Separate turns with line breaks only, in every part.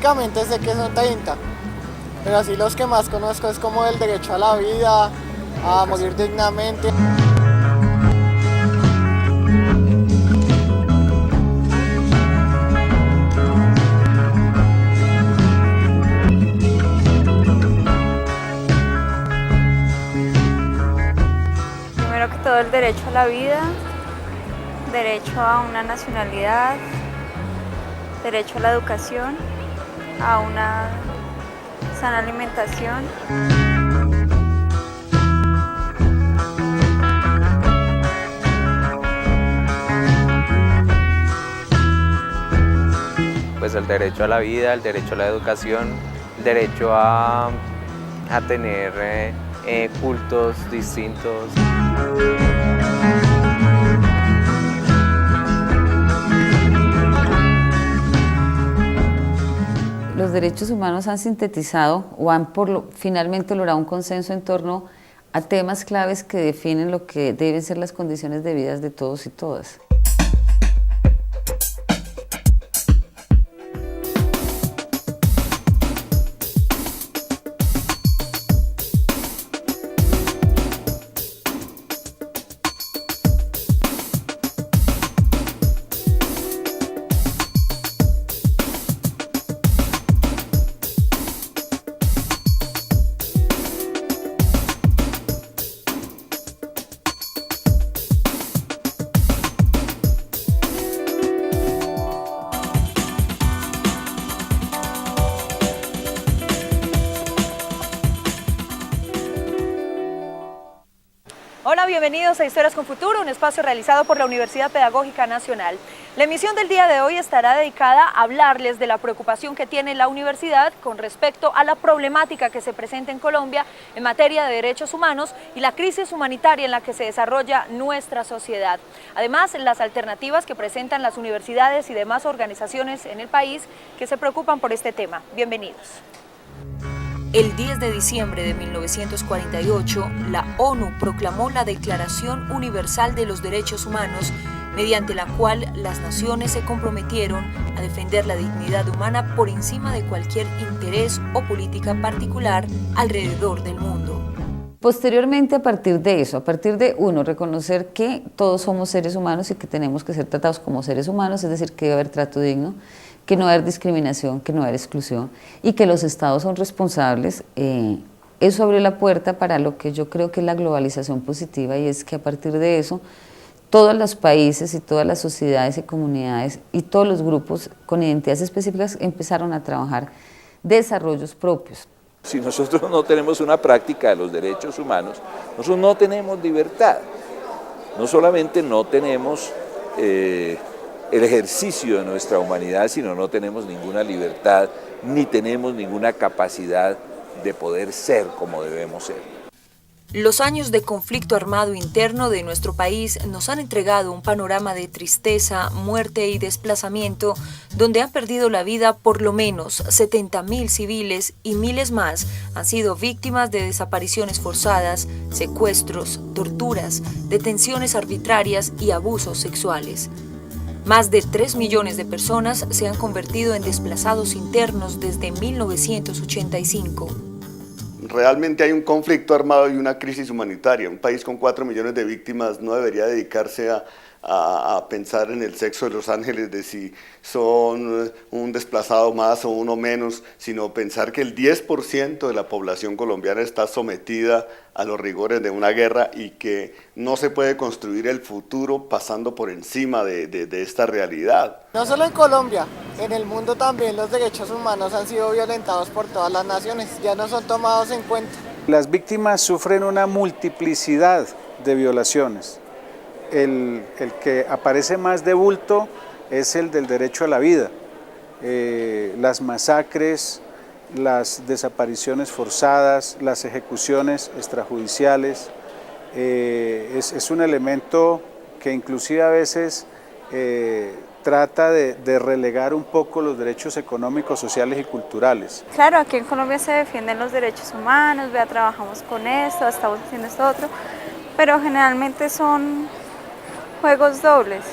específicamente sé que son 30, pero así los que más conozco es como el derecho a la vida, a morir dignamente.
Primero que todo el derecho a la vida, derecho a una nacionalidad, derecho a la educación, a una sana alimentación.
Pues el derecho a la vida, el derecho a la educación, el derecho a tener cultos distintos.
Los derechos humanos han sintetizado o han finalmente logrado un consenso en torno a temas claves que definen lo que deben ser las condiciones de vida de todos y todas.
Hola, bienvenidos a Historias con Futuro, un espacio realizado por la Universidad Pedagógica Nacional. La emisión del día de hoy estará dedicada a hablarles de la preocupación que tiene la universidad con respecto a la problemática que se presenta en Colombia en materia de derechos humanos y la crisis humanitaria en la que se desarrolla nuestra sociedad. Además, las alternativas que presentan las universidades y demás organizaciones en el país que se preocupan por este tema. Bienvenidos. El 10 de diciembre de 1948, la ONU proclamó la Declaración Universal de los Derechos Humanos, mediante la cual las naciones se comprometieron a defender la dignidad humana por encima de cualquier interés o política particular alrededor del mundo.
Posteriormente, a partir de eso, a partir de reconocer que todos somos seres humanos y que tenemos que ser tratados como seres humanos, es decir, que debe haber trato digno, que no va a haber discriminación, que no va a haber exclusión y que los estados son responsables, eso abrió la puerta para lo que yo creo que es la globalización positiva, y es que a partir de eso todos los países y todas las sociedades y comunidades y todos los grupos con identidades específicas empezaron a trabajar desarrollos propios.
Si nosotros no tenemos una práctica de los derechos humanos, nosotros no tenemos libertad, no solamente no tenemos el ejercicio de nuestra humanidad, sino no tenemos ninguna libertad, ni tenemos ninguna capacidad de poder ser como debemos ser.
Los años de conflicto armado interno de nuestro país nos han entregado un panorama de tristeza, muerte y desplazamiento, donde han perdido la vida por lo menos 70.000 civiles y miles más han sido víctimas de desapariciones forzadas, secuestros, torturas, detenciones arbitrarias y abusos sexuales. Más de 3 millones de personas se han convertido en desplazados internos desde 1985.
Realmente hay un conflicto armado y una crisis humanitaria. Un país con 4 millones de víctimas no debería dedicarse a pensar en el sexo de los ángeles, de si son un desplazado más o uno menos, sino pensar que el 10% de la población colombiana está sometida a los rigores de una guerra y que no se puede construir el futuro pasando por encima de esta realidad.
No solo en Colombia, en el mundo también los derechos humanos han sido violentados por todas las naciones, ya no son tomados en cuenta.
Las víctimas sufren una multiplicidad de violaciones. El que aparece más de bulto es el del derecho a la vida. Las masacres, las desapariciones forzadas, las ejecuciones extrajudiciales, es un elemento que inclusive a veces trata de relegar un poco los derechos económicos, sociales y culturales.
Claro, aquí en Colombia se defienden los derechos humanos, trabajamos con esto, estamos haciendo esto otro, pero generalmente son juegos dobles,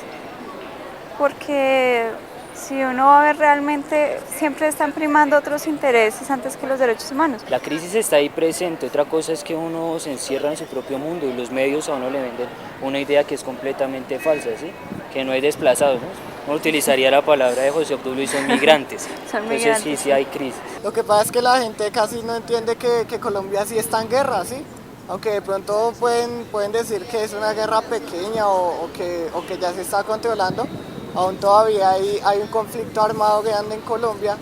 porque Si uno va a ver realmente, siempre están primando otros intereses antes que los derechos humanos.
La crisis está ahí presente, otra cosa es que uno se encierra en su propio mundo y los medios a uno le venden una idea que es completamente falsa, ¿sí? Que no hay desplazados, ¿no? Uno utilizaría la palabra de José Obdulio y son migrantes. Entonces sí hay crisis.
Lo que pasa es que la gente casi no entiende que Colombia sí está en guerra, ¿sí? Aunque de pronto pueden decir que es una guerra pequeña o que ya se está controlando, aún todavía hay un conflicto armado grande en Colombia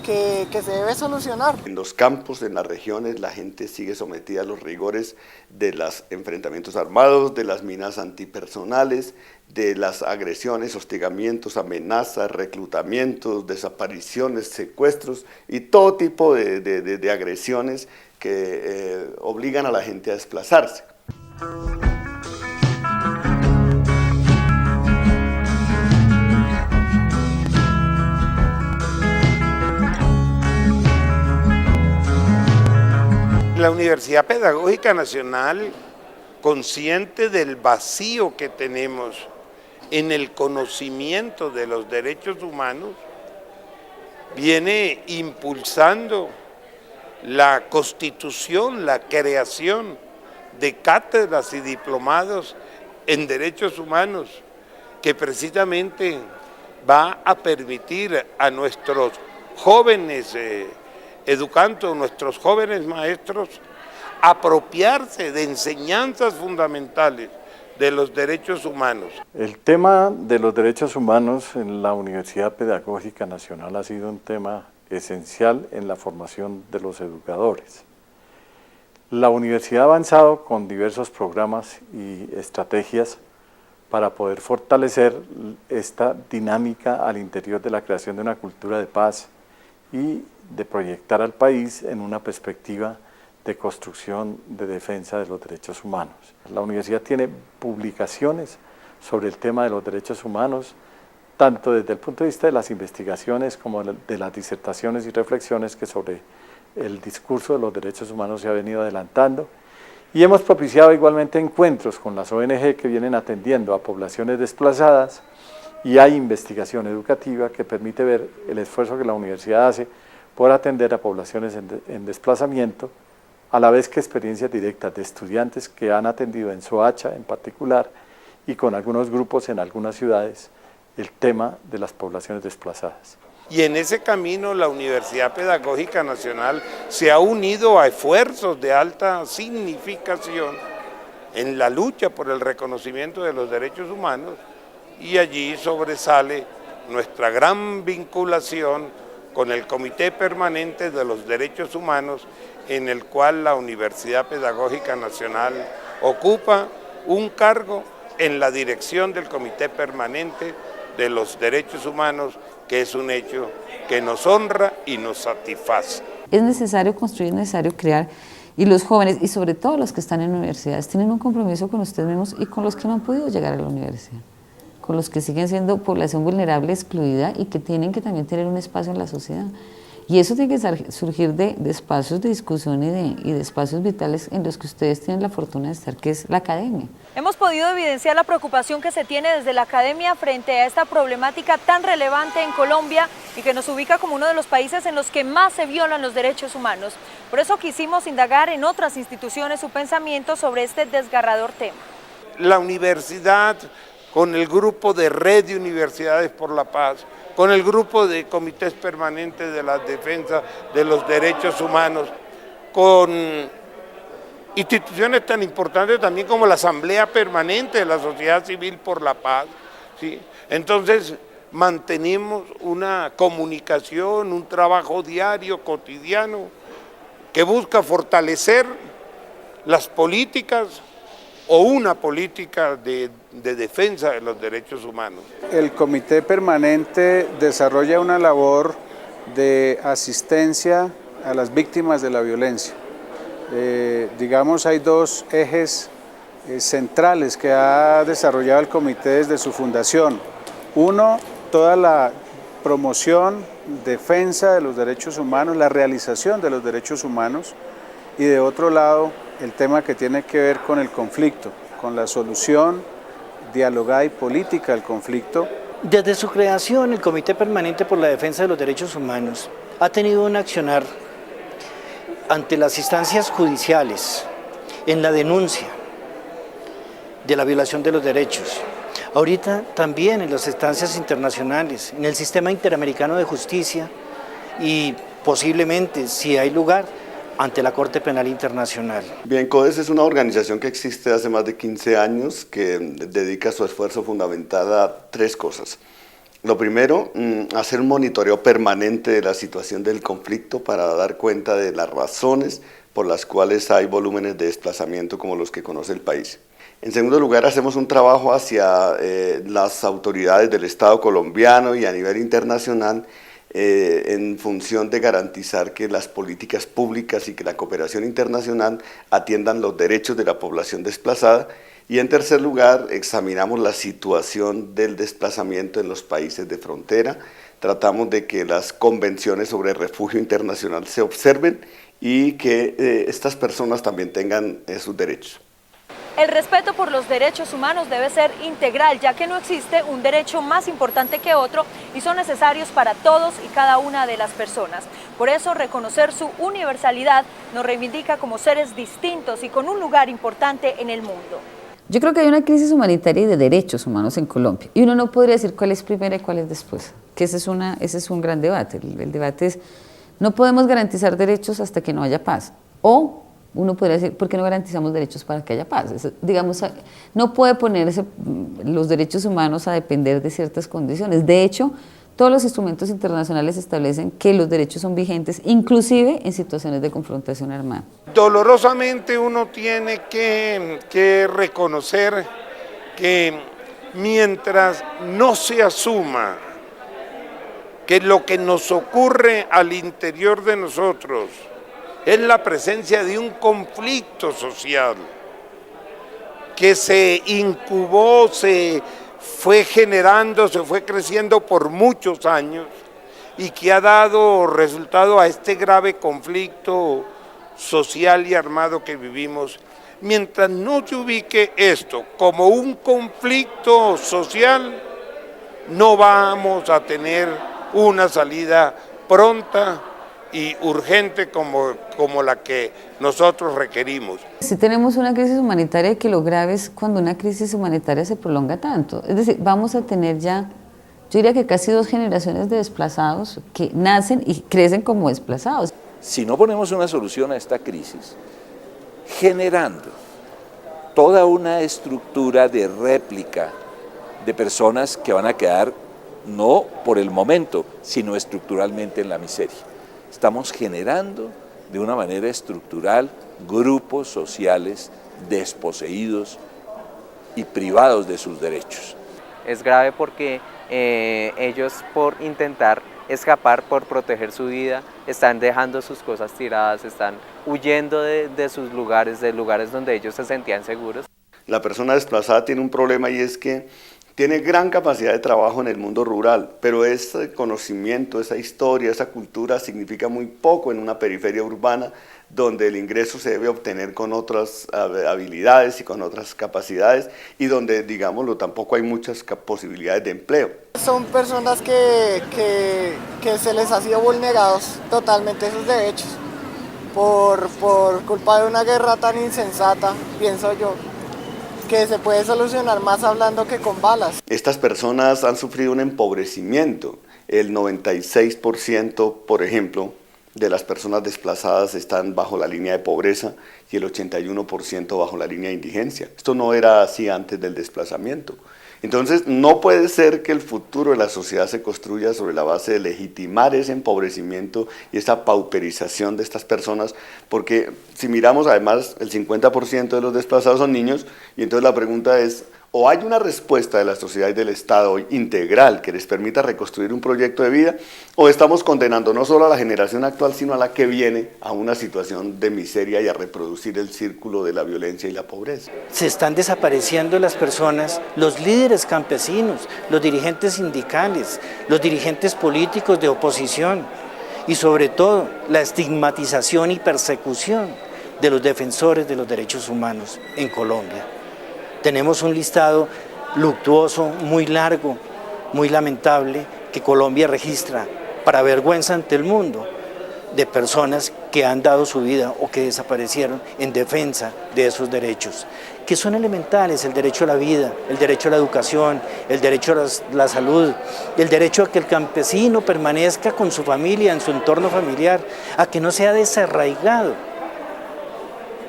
que se debe solucionar.
En los campos, en las regiones, la gente sigue sometida a los rigores de los enfrentamientos armados, de las minas antipersonales, de las agresiones, hostigamientos, amenazas, reclutamientos, desapariciones, secuestros y todo tipo de agresiones que obligan a la gente a desplazarse.
La Universidad Pedagógica Nacional, consciente del vacío que tenemos en el conocimiento de los derechos humanos, viene impulsando la constitución, la creación de cátedras y diplomados en derechos humanos, que precisamente va a permitir a nuestros jóvenes educandos, nuestros jóvenes maestros, apropiarse de enseñanzas fundamentales de los derechos humanos.
El tema de los derechos humanos en la Universidad Pedagógica Nacional ha sido un tema esencial en la formación de los educadores. La universidad ha avanzado con diversos programas y estrategias para poder fortalecer esta dinámica al interior de la creación de una cultura de paz y de proyectar al país en una perspectiva de construcción de defensa de los derechos humanos. La universidad tiene publicaciones sobre el tema de los derechos humanos, tanto desde el punto de vista de las investigaciones como de las disertaciones y reflexiones que sobre el discurso de los derechos humanos se ha venido adelantando. Y hemos propiciado igualmente encuentros con las ONG que vienen atendiendo a poblaciones desplazadas, y hay investigación educativa que permite ver el esfuerzo que la universidad hace por atender a poblaciones en desplazamiento, a la vez que experiencias directas de estudiantes que han atendido en Soacha en particular y con algunos grupos en algunas ciudades el tema de las poblaciones desplazadas.
Y en ese camino la Universidad Pedagógica Nacional se ha unido a esfuerzos de alta significación en la lucha por el reconocimiento de los derechos humanos, y allí sobresale nuestra gran vinculación con el Comité Permanente de los Derechos Humanos, en el cual la Universidad Pedagógica Nacional ocupa un cargo en la dirección del Comité Permanente de los Derechos Humanos, que es un hecho que nos honra y nos satisface.
Es necesario construir, es necesario crear, y los jóvenes, y sobre todo los que están en universidades, tienen un compromiso con ustedes mismos y con los que no han podido llegar a la universidad, con los que siguen siendo población vulnerable, excluida, y que tienen que también tener un espacio en la sociedad. Y eso tiene que surgir de espacios de discusión y de espacios vitales en los que ustedes tienen la fortuna de estar, que es la academia.
Hemos podido evidenciar la preocupación que se tiene desde la academia frente a esta problemática tan relevante en Colombia y que nos ubica como uno de los países en los que más se violan los derechos humanos. Por eso quisimos indagar en otras instituciones su pensamiento sobre este desgarrador tema.
La universidad, con el grupo de Red de Universidades por la Paz, con el grupo de comités permanentes de la defensa de los derechos humanos, con instituciones tan importantes también como la Asamblea Permanente de la Sociedad Civil por la Paz, ¿sí? Entonces mantenemos una comunicación, un trabajo diario, cotidiano, que busca fortalecer las políticas o una política de defensa de los derechos humanos.
El Comité Permanente desarrolla una labor de asistencia a las víctimas de la violencia. Digamos, hay dos ejes centrales que ha desarrollado el comité desde su fundación. Uno, toda la promoción, defensa de los derechos humanos, la realización de los derechos humanos, y de otro lado, el tema que tiene que ver con el conflicto, con la solución dialogada y política del conflicto,
Desde su creación, el Comité Permanente por la Defensa de los Derechos Humanos ha tenido un accionar ante las instancias judiciales, en la denuncia de la violación de los derechos, ahorita también en las instancias internacionales, en el sistema interamericano de justicia y posiblemente, si hay lugar, ante la Corte Penal Internacional.
Bien, CODES es una organización que existe hace más de 15 años que dedica su esfuerzo fundamental a 3 cosas. Lo primero, hacer un monitoreo permanente de la situación del conflicto para dar cuenta de las razones por las cuales hay volúmenes de desplazamiento como los que conoce el país. En segundo lugar, hacemos un trabajo hacia las autoridades del Estado colombiano y a nivel internacional en función de garantizar que las políticas públicas y que la cooperación internacional atiendan los derechos de la población desplazada. Y en tercer lugar, examinamos la situación del desplazamiento en los países de frontera. Tratamos de que las convenciones sobre refugio internacional se observen y que estas personas también tengan sus derechos.
El respeto por los derechos humanos debe ser integral, ya que no existe un derecho más importante que otro y son necesarios para todos y cada una de las personas. Por eso, reconocer su universalidad nos reivindica como seres distintos y con un lugar importante en el mundo.
Yo creo que hay una crisis humanitaria y de derechos humanos en Colombia, y uno no podría decir cuál es primero y cuál es después, que ese es un gran debate. El debate es, no podemos garantizar derechos hasta que no haya paz, o uno podría decir, ¿por qué no garantizamos derechos para que haya paz? Digamos, no puede ponerse los derechos humanos a depender de ciertas condiciones. De hecho, todos los instrumentos internacionales establecen que los derechos son vigentes, inclusive en situaciones de confrontación armada.
Dolorosamente uno tiene que reconocer que mientras no se asuma que lo que nos ocurre al interior de nosotros es la presencia de un conflicto social que se incubó, se fue generando, se fue creciendo por muchos años y que ha dado resultado a este grave conflicto social y armado que vivimos. Mientras no se ubique esto como un conflicto social, no vamos a tener una salida pronta y urgente como la que nosotros requerimos.
Si tenemos una crisis humanitaria, que lo grave es cuando una crisis humanitaria se prolonga tanto. Es decir, vamos a tener ya, yo diría que casi 2 generaciones de desplazados que nacen y crecen como desplazados.
Si no ponemos una solución a esta crisis, generando toda una estructura de réplica de personas que van a quedar no por el momento, sino estructuralmente en la miseria. Estamos generando de una manera estructural grupos sociales desposeídos y privados de sus derechos.
Es grave porque ellos, por intentar escapar, por proteger su vida, están dejando sus cosas tiradas, están huyendo de sus lugares, de lugares donde ellos se sentían seguros.
La persona desplazada tiene un problema y es que tiene gran capacidad de trabajo en el mundo rural, pero ese conocimiento, esa historia, esa cultura significa muy poco en una periferia urbana donde el ingreso se debe obtener con otras habilidades y con otras capacidades y donde, digámoslo, tampoco hay muchas posibilidades de empleo.
Son personas que se les ha sido vulnerados totalmente sus derechos por culpa de una guerra tan insensata, pienso yo, que se puede solucionar más hablando que con balas.
Estas personas han sufrido un empobrecimiento. El 96%, por ejemplo, de las personas desplazadas están bajo la línea de pobreza y el 81% bajo la línea de indigencia. Esto no era así antes del desplazamiento. Entonces, no puede ser que el futuro de la sociedad se construya sobre la base de legitimar ese empobrecimiento y esa pauperización de estas personas, porque si miramos además, el 50% de los desplazados son niños, y entonces la pregunta es, o hay una respuesta de la sociedad y del Estado integral que les permita reconstruir un proyecto de vida, o estamos condenando no solo a la generación actual, sino a la que viene a una situación de miseria y a reproducir el círculo de la violencia y la pobreza.
Se están desapareciendo las personas, los líderes campesinos, los dirigentes sindicales, los dirigentes políticos de oposición y sobre todo la estigmatización y persecución de los defensores de los derechos humanos en Colombia. Tenemos un listado luctuoso, muy largo, muy lamentable que Colombia registra, para vergüenza ante el mundo, de personas que han dado su vida o que desaparecieron en defensa de esos derechos, que son elementales: el derecho a la vida, el derecho a la educación, el derecho a la salud, el derecho a que el campesino permanezca con su familia, en su entorno familiar, a que no sea desarraigado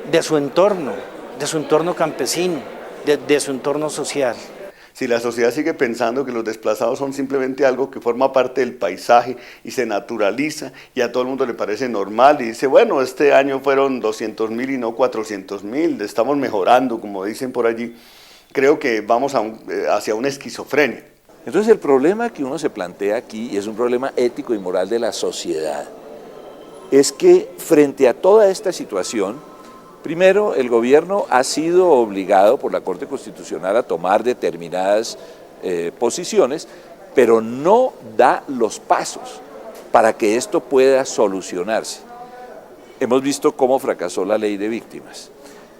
de su entorno campesino, de su entorno social.
Si la sociedad sigue pensando que los desplazados son simplemente algo que forma parte del paisaje y se naturaliza y a todo el mundo le parece normal y dice, bueno, este año fueron 200.000 y no 400.000, estamos mejorando, como dicen por allí, creo que vamos hacia una esquizofrenia.
Entonces el problema que uno se plantea aquí, y es un problema ético y moral de la sociedad, es que frente a toda esta situación, primero, el gobierno ha sido obligado por la Corte Constitucional a tomar determinadas posiciones, pero no da los pasos para que esto pueda solucionarse. Hemos visto cómo fracasó la ley de víctimas.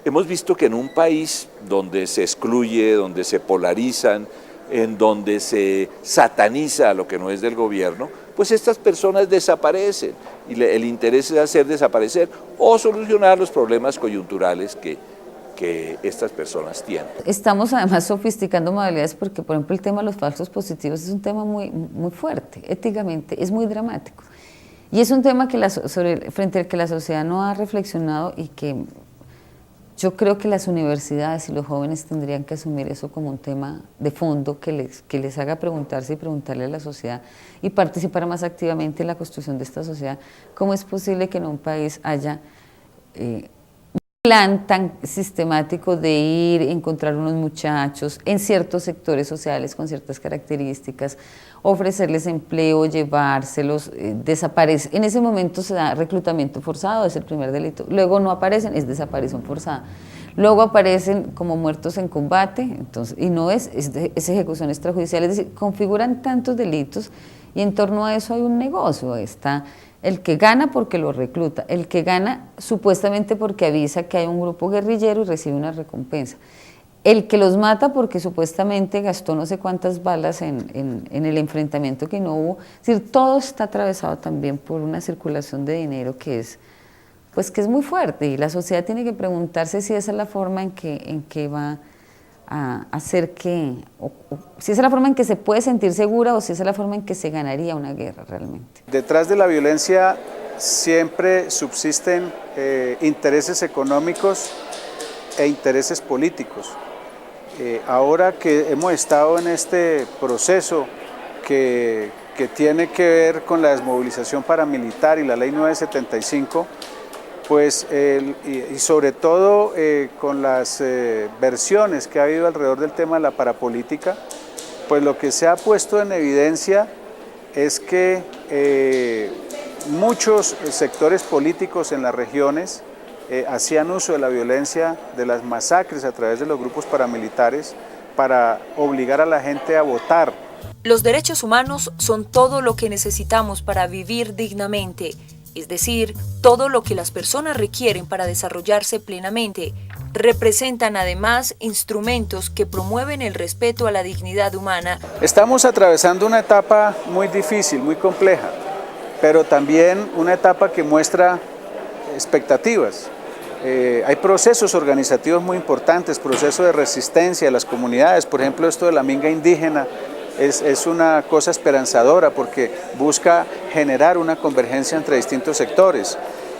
Hemos visto que en un país donde se excluye, donde se polarizan, en donde se sataniza lo que no es del gobierno, pues estas personas desaparecen y el interés es hacer desaparecer o solucionar los problemas coyunturales que estas personas tienen.
Estamos además sofisticando modalidades porque, por ejemplo, el tema de los falsos positivos es un tema muy fuerte, éticamente, es muy dramático. Y es un tema que frente al que la sociedad no ha reflexionado y que yo creo que las universidades y los jóvenes tendrían que asumir eso como un tema de fondo que les haga preguntarse y preguntarle a la sociedad y participar más activamente en la construcción de esta sociedad. ¿Cómo es posible que en un país haya un plan tan sistemático de ir, encontrar unos muchachos en ciertos sectores sociales con ciertas características, ofrecerles empleo, llevárselos, desaparecer? En ese momento se da reclutamiento forzado, es el primer delito. Luego no aparecen, es desaparición forzada. Luego aparecen como muertos en combate, entonces, y no es ejecución extrajudicial, es decir, configuran tantos delitos y en torno a eso hay un negocio. Está el que gana porque lo recluta, el que gana supuestamente porque avisa que hay un grupo guerrillero y recibe una recompensa, el que los mata porque supuestamente gastó no sé cuántas balas en el enfrentamiento que no hubo. Es decir, todo está atravesado también por una circulación de dinero que es muy fuerte, y la sociedad tiene que preguntarse si esa es la forma en que va a hacer si esa es la forma en que se puede sentir segura o si esa es la forma en que se ganaría una guerra realmente.
Detrás de la violencia siempre subsisten intereses económicos e intereses políticos. Ahora que hemos estado en este proceso que tiene que ver con la desmovilización paramilitar y la ley 975, pues, y sobre todo con las versiones que ha habido alrededor del tema de la parapolítica, pues lo que se ha puesto en evidencia es que muchos sectores políticos en las regiones hacían uso de la violencia, de las masacres a través de los grupos paramilitares para obligar a la gente a votar.
Los derechos humanos son todo lo que necesitamos para vivir dignamente, es decir, todo lo que las personas requieren para desarrollarse plenamente. Representan además instrumentos que promueven el respeto a la dignidad humana.
Estamos atravesando una etapa muy difícil, muy compleja, pero también una etapa que muestra expectativas. Hay procesos organizativos muy importantes, procesos de resistencia de las comunidades, por ejemplo esto de la minga indígena, es una cosa esperanzadora porque busca generar una convergencia entre distintos sectores.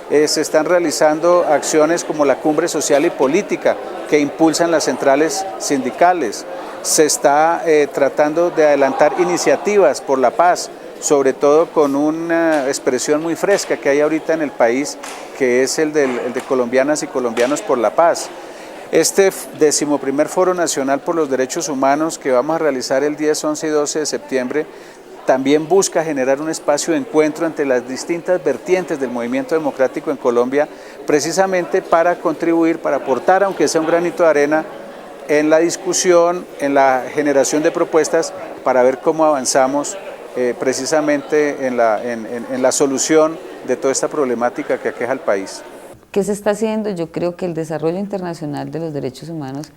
Se están realizando acciones como la cumbre social y política que impulsan las centrales sindicales. Se está tratando de adelantar iniciativas por la paz, sobre todo con una expresión muy fresca que hay ahorita en el país, que es el de colombianas y colombianos por la paz. Este 11º Foro Nacional por los Derechos Humanos que vamos a realizar el 10, 11 y 12 de septiembre también busca generar un espacio de encuentro entre las distintas vertientes del movimiento democrático en Colombia, precisamente para contribuir, para aportar, aunque sea un granito de arena, en la discusión, en la generación de propuestas para ver cómo avanzamos precisamente en la solución de toda esta problemática que aqueja al país.
¿Qué se está haciendo? Yo creo que el desarrollo internacional de los derechos humanos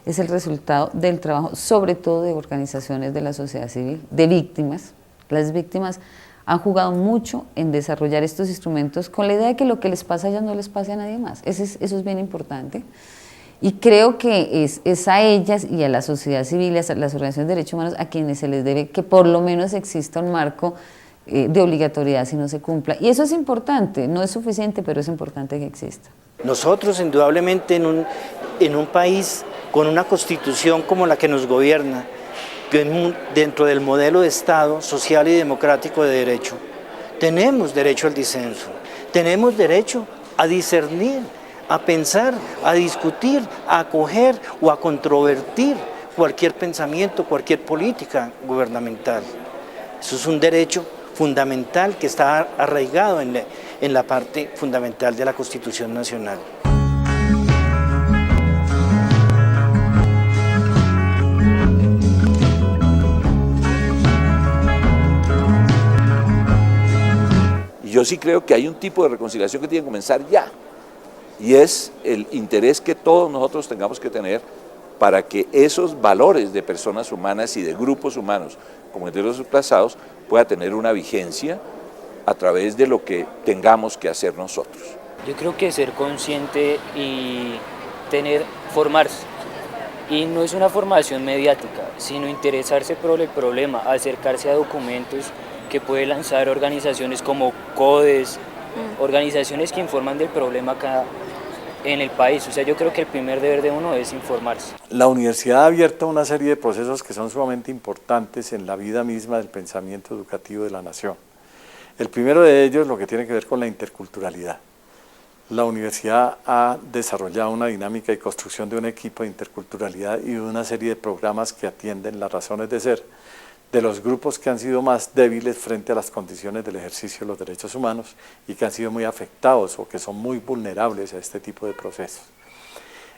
es el resultado del trabajo, sobre todo de organizaciones de la sociedad civil, de víctimas. Las víctimas han jugado mucho en desarrollar estos instrumentos con la idea de que lo que les pasa a ellas no les pase a nadie más. Eso es bien importante. Y creo que es a ellas y a la sociedad civil, a las organizaciones de derechos humanos, a quienes se les debe que por lo menos exista un marco de obligatoriedad si no se cumpla. Y eso es importante, no es suficiente, pero es importante que exista.
Nosotros, indudablemente, en un país con una constitución como la que nos gobierna, dentro del modelo de Estado social y democrático de derecho, tenemos derecho al disenso, tenemos derecho a discernir, a pensar, a discutir, a acoger o a controvertir cualquier pensamiento, cualquier política gubernamental. Eso es un derecho fundamental que está arraigado en la parte fundamental de la Constitución Nacional.
Yo sí creo que hay un tipo de reconciliación que tiene que comenzar ya, y es el interés que todos nosotros tengamos que tener para que esos valores de personas humanas y de grupos humanos, como el de los desplazados, pueda tener una vigencia a través de lo que tengamos que hacer nosotros.
Yo creo que ser consciente y formarse, y no es una formación mediática, sino interesarse por el problema, acercarse a documentos que puede lanzar organizaciones como CODES, organizaciones que informan del problema acá en el país. O sea, yo creo que el primer deber de uno es informarse.
La universidad ha abierto una serie de procesos que son sumamente importantes en la vida misma del pensamiento educativo de la nación. El primero de ellos, lo que tiene que ver con la interculturalidad. La universidad ha desarrollado una dinámica y construcción de un equipo de interculturalidad y una serie de programas que atienden las razones de ser de los grupos que han sido más débiles frente a las condiciones del ejercicio de los derechos humanos y que han sido muy afectados o que son muy vulnerables a este tipo de procesos.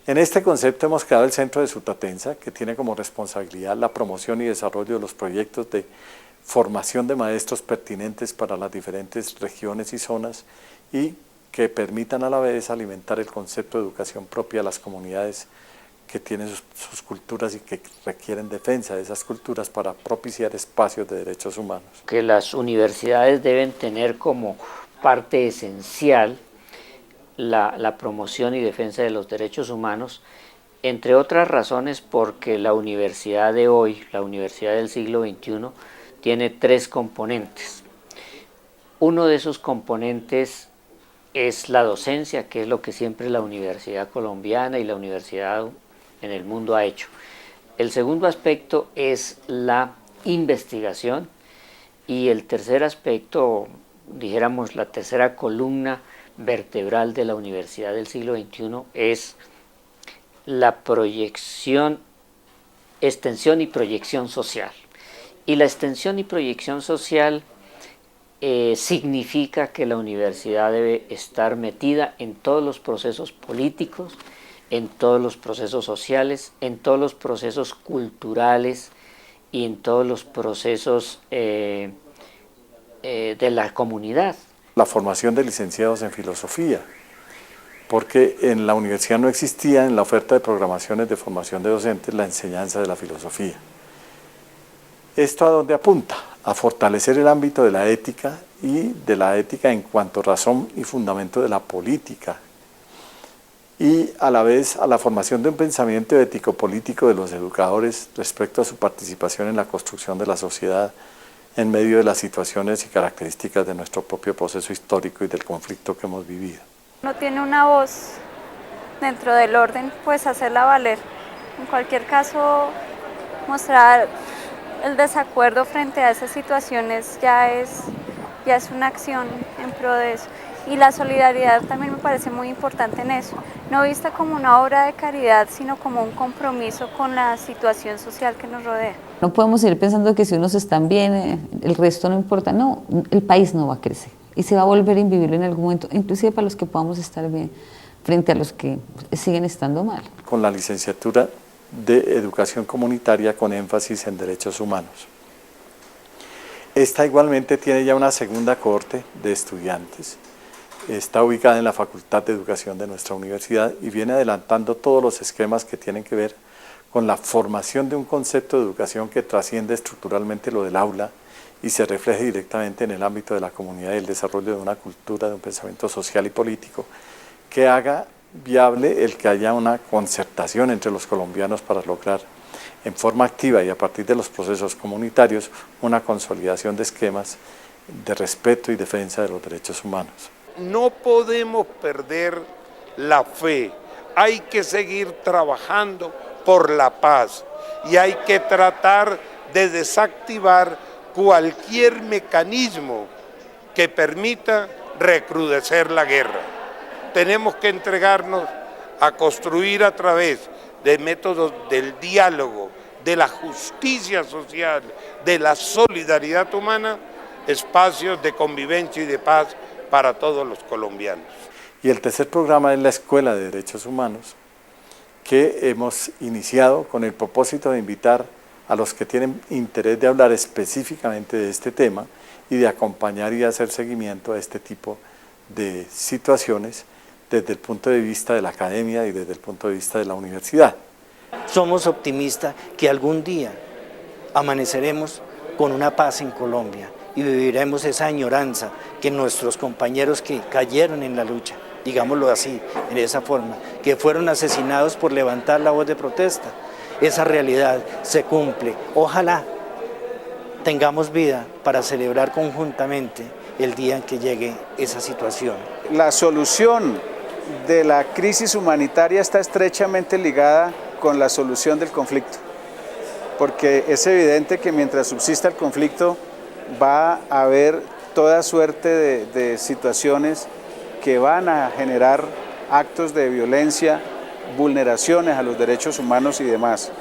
En este concepto hemos creado el Centro de Sutatensa, que tiene como responsabilidad la promoción y desarrollo de los proyectos de formación de maestros pertinentes para las diferentes regiones y zonas y que permitan a la vez alimentar el concepto de educación propia a las comunidades que tienen sus culturas y que requieren defensa de esas culturas para propiciar espacios de derechos humanos.
Que las universidades deben tener como parte esencial la promoción y defensa de los derechos humanos, entre otras razones porque la universidad de hoy, la universidad del siglo XXI, tiene tres componentes. Uno de esos componentes es la docencia, que es lo que siempre la universidad colombiana y la universidad en el mundo ha hecho. El segundo aspecto es la investigación y el tercer aspecto, dijéramos la tercera columna vertebral de la universidad del siglo XXI es la proyección, extensión y proyección social. Y la extensión y proyección social significa que la universidad debe estar metida en todos los procesos políticos, en todos los procesos sociales, en todos los procesos culturales y en todos los procesos de la comunidad.
La formación de licenciados en filosofía, porque en la universidad no existía en la oferta de programaciones de formación de docentes la enseñanza de la filosofía. ¿Esto a dónde apunta? A fortalecer el ámbito de la ética y de la ética en cuanto razón y fundamento de la política, y a la vez a la formación de un pensamiento ético-político de los educadores respecto a su participación en la construcción de la sociedad en medio de las situaciones y características de nuestro propio proceso histórico y del conflicto que hemos vivido.
No tiene una voz dentro del orden, pues hacerla valer. En cualquier caso, mostrar el desacuerdo frente a esas situaciones ya es una acción en pro de eso. Y la solidaridad también me parece muy importante en eso, no vista como una obra de caridad, sino como un compromiso con la situación social que nos rodea.
No podemos ir pensando que si unos están bien, el resto no importa. No, el país no va a crecer y se va a volver invivible en algún momento, inclusive para los que podamos estar bien, frente a los que siguen estando mal.
Con la licenciatura de Educación Comunitaria con énfasis en derechos humanos. Esta igualmente tiene ya una segunda cohorte de estudiantes. Está ubicada en la Facultad de Educación de nuestra universidad y viene adelantando todos los esquemas que tienen que ver con la formación de un concepto de educación que trasciende estructuralmente lo del aula y se refleje directamente en el ámbito de la comunidad y el desarrollo de una cultura, de un pensamiento social y político que haga viable el que haya una concertación entre los colombianos para lograr en forma activa y a partir de los procesos comunitarios una consolidación de esquemas de respeto y defensa de los derechos humanos.
No podemos perder la fe, hay que seguir trabajando por la paz y hay que tratar de desactivar cualquier mecanismo que permita recrudecer la guerra. Tenemos que entregarnos a construir a través de métodos del diálogo, de la justicia social, de la solidaridad humana, espacios de convivencia y de paz para todos los colombianos.
Y el tercer programa es la Escuela de Derechos Humanos, que hemos iniciado con el propósito de invitar a los que tienen interés de hablar específicamente de este tema y de acompañar y hacer seguimiento a este tipo de situaciones desde el punto de vista de la academia y desde el punto de vista de la universidad.
Somos optimistas que algún día amaneceremos con una paz en Colombia y viviremos esa añoranza que nuestros compañeros que cayeron en la lucha, digámoslo así, en esa forma, que fueron asesinados por levantar la voz de protesta, esa realidad se cumple. Ojalá tengamos vida para celebrar conjuntamente el día en que llegue esa situación.
La solución de la crisis humanitaria está estrechamente ligada con la solución del conflicto, porque es evidente que mientras subsista el conflicto va a haber toda suerte de situaciones que van a generar actos de violencia, vulneraciones a los derechos humanos y demás.